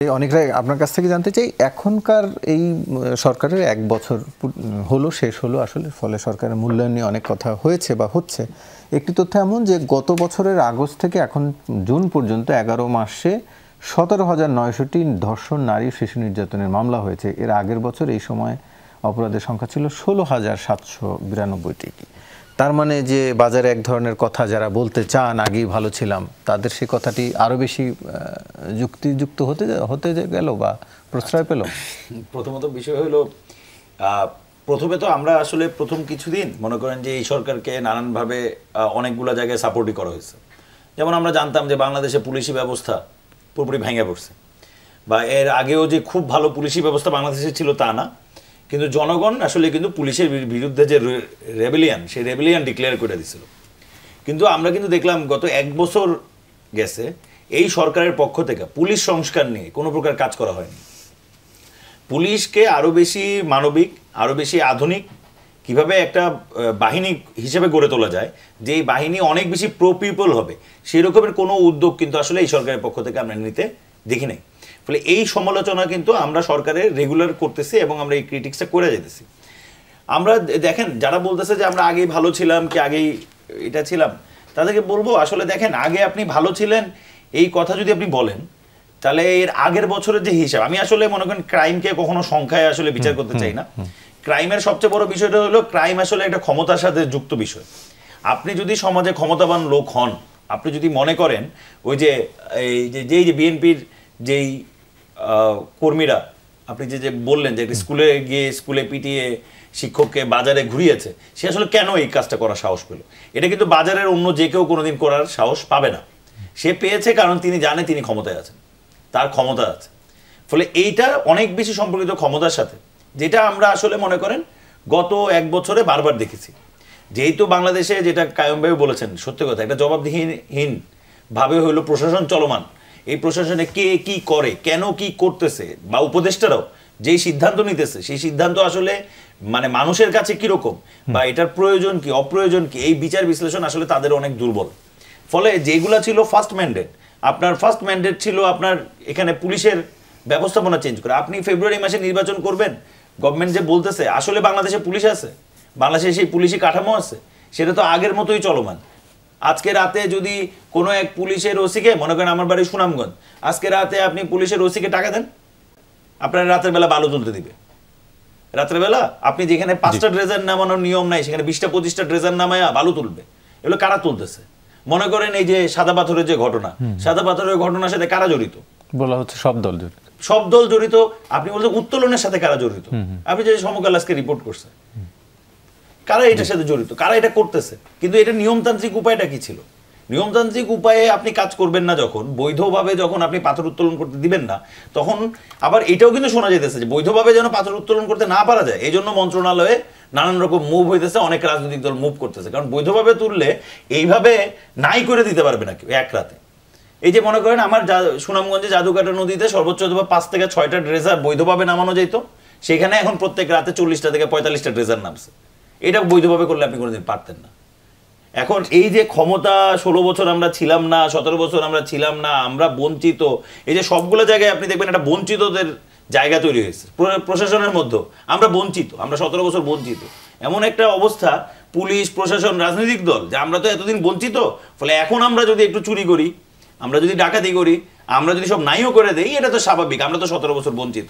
অনেকটাই আপনার কাছ থেকে জানতে চাই, এখনকার এই সরকারের ১ বছর হলো, শেষ হলো আসলে, ফলে সরকারের মূল্যায়ন নিয়ে অনেক কথা হয়েছে বা হচ্ছে। একটি তথ্য এমন যে গত বছরের আগস্ট থেকে এখন জুন পর্যন্ত ১১ মাসে ১৭,৯০০টি ধর্ষণ, নারী শিশু নির্যাতনের মামলা হয়েছে। এর আগের বছর এই সময় অপরাধের সংখ্যা ছিল ১৬,৭৯২টি। তার মানে যে বাজারে এক ধরনের কথা যারা বলতে চান আগেই ভালো ছিলাম, তাদের সেই কথাটি আরও বেশি যুক্তিযুক্ত হতে গেল বা প্রশ্রয় পেল। প্রথমত বিষয় হলো, প্রথমে তো আমরা আসলে প্রথম কিছুদিন মনে করেন যে এই সরকারকে নানানভাবে অনেকগুলো জায়গায় সাপোর্টই করা হয়েছে। যেমন আমরা জানতাম যে বাংলাদেশে পুলিশি ব্যবস্থা পুরোপুরি ভেঙে পড়ছে, বা এর আগেও যে খুব ভালো পুলিশি ব্যবস্থা বাংলাদেশে ছিল তা না, কিন্তু জনগণ আসলে কিন্তু পুলিশের বিরুদ্ধে যে রেবেলিয়ান, সেই রেবেলিয়ান ডিক্লেয়ার করে দিয়েছিল। কিন্তু আমরা কিন্তু দেখলাম গত ১ বছর গেছে এই সরকারের পক্ষ থেকে পুলিশ সংস্কার নিয়ে কোনো প্রকার কাজ করা হয়নি। পুলিশকে আরও বেশি মানবিক, আরও বেশি আধুনিক, কিভাবে একটা বাহিনী হিসেবে গড়ে তোলা যায়, যে এই বাহিনী অনেক বেশি প্রো পিপল হবে, সেই রকমের কোনো উদ্যোগ কিন্তু আসলে এই সরকারের পক্ষ থেকে আমরা নিতে দেখি নাই। ফলে এই সমালোচনা কিন্তু আমরা সরকারের রেগুলার করতেছি এবং আমরা এই ক্রিটিক্সটা করে যেতেছি। আমরা দেখেন, যারা বলতেছে যে আমরা আগেই ভালো ছিলাম কি আগেই এটা ছিলাম, তাদেরকে বলবো আসলে দেখেন, আগে আপনি ভালো ছিলেন এই কথা যদি আপনি বলেন, তাহলে এর আগের বছরের যে হিসাব, আমি আসলে মনে করেন ক্রাইমকে কখনো সংখ্যায় আসলে বিচার করতে চাই না। ক্রাইমের সবচেয়ে বড় বিষয়টা হলো, ক্রাইম আসলে একটা ক্ষমতার সাথে যুক্ত বিষয়। আপনি যদি সমাজে ক্ষমতাবান লোক হন, আপনি যদি মনে করেন ওই যে এই যে বিএনপির যেই কর্মীরা, আপনি যে বললেন যে স্কুলে গিয়ে স্কুলে পিটিয়ে শিক্ষককে বাজারে ঘুরিয়েছে, সে আসলে কেন এই কাজটা করার সাহস পেল? এটা কিন্তু বাজারের অন্য যে কেউ কোনোদিন করার সাহস পাবে না। সে পেয়েছে কারণ তিনি জানে তিনি ক্ষমতায় আছেন, তার ক্ষমতা আছে। ফলে এইটা অনেক বেশি সম্পর্কিত ক্ষমতার সাথে, যেটা আমরা আসলে মনে করেন গত ১ বছরে বারবার দেখেছি। যেহেতু বাংলাদেশে, যেটা কায়ুম ভাই বলেছেন সত্যি কথা, একটা জবাবদিহিহীন ভাবে হইলো প্রশাসন চলমান। এই প্রশাসনে কে কি করে, কেন কি করতেছে, বা উপদেষ্টারাও যেই সিদ্ধান্ত নিতেছে, সেই সিদ্ধান্ত আসলে মানে মানুষের কাছে কিরকম, বা এটার প্রয়োজন কি অপ্রয়োজন কি, এই বিচার বিশ্লেষণ আসলে তাদের অনেক দুর্বল। ফলে যেগুলা ছিল ফার্স্ট ম্যান্ডেট, আপনার ফার্স্ট ম্যান্ডেট ছিল আপনার এখানে পুলিশের ব্যবস্থাপনা চেঞ্জ করে। আপনি ফেব্রুয়ারি মাসে নির্বাচন করবেন, গভর্নমেন্ট যে বলতেছে আসলে বাংলাদেশে পুলিশ আছে, বাংলাদেশে সেই পুলিশি কাঠামো আছে, সেটা তো আগের মতোই চলমান। আজকে রাতে যদি কোনো এক পুলিশের ওসিকে, মনে করেন আমার বাড়ি সুনামগঞ্জ, আজকে রাতে আপনি পুলিশের ওসিকে টাকা দেন, আপনার রাতের বেলা বালু তুলতে দিবে। রাতের বেলা আপনি যেখানে 5টা ড্রেজার নামানোর নিয়ম নাই, সেখানে 20টা 25টা ড্রেজার নামায়া বালু তুলবে। এগুলো কারা তুলতেছে? মনে করেন এই যে সাদা পাথরের যে ঘটনা, সাদা পাথরের ঘটনার সাথে কারা জড়িত? বলা হচ্ছে সব দল জড়িত। সব দল জড়িত। আপনি বলছেন উত্তোলনের সাথে কারা জড়িত? আপনি যে সমকাল আজকে রিপোর্ট করছে, কারা এটার সাথে জড়িত, কারা এটা করতেছে? কিন্তু এটা নিয়মতান্ত্রিক উপায়টা কি ছিল? নিয়মতান্ত্রিক উপায়ে আপনি কাজ করবেন না, যখন বৈধভাবে যখন আপনি পাথর উত্তোলন করতে দিবেন না, তখন আবার এটাও কিন্তু শোনা যেতেছে যে বৈধভাবে যেন পাথর উত্তোলন করতে না পারা যায়, এই জন্য মন্ত্রণালয়ে নানান রকম মুভ হইতেছে, অনেক রাজনৈতিক দল মুভ করতেছে। কারণ বৈধভাবে তুললে এইভাবে নাই করে দিতে পারবে না কেউ এক রাতে। এই যে মনে করেন আমার সুনামগঞ্জে জাদুকাটা নদীতে সর্বোচ্চ 5 থেকে 6টা ড্রেজার বৈধভাবে নামানো যেত, সেখানে এখন প্রত্যেক রাতে 40টা থেকে 45টা ড্রেজার নামছে। এটা বৈধভাবে করলে আপনি কোনোদিন পারতেন না। এখন এই যে ক্ষমতা 16 বছর আমরা ছিলাম না, 17 বছর আমরা ছিলাম না, আমরা বঞ্চিত, এই যে সবগুলো জায়গায় আপনি দেখবেন একটা বঞ্চিতদের জায়গা তৈরি হয়েছে প্রশাসনের মধ্যে। আমরা বঞ্চিত, আমরা 17 বছর বঞ্চিত, এমন একটা অবস্থা পুলিশ, প্রশাসন, রাজনৈতিক দল, যে আমরা তো এতদিন বঞ্চিত। ফলে এখন আমরা যদি একটু চুরি করি, আমরা যদি ডাকাতি করি, আমরা যদি সব নাইও করে দেই, এটা তো স্বাভাবিক, আমরা তো 17 বছর বঞ্চিত।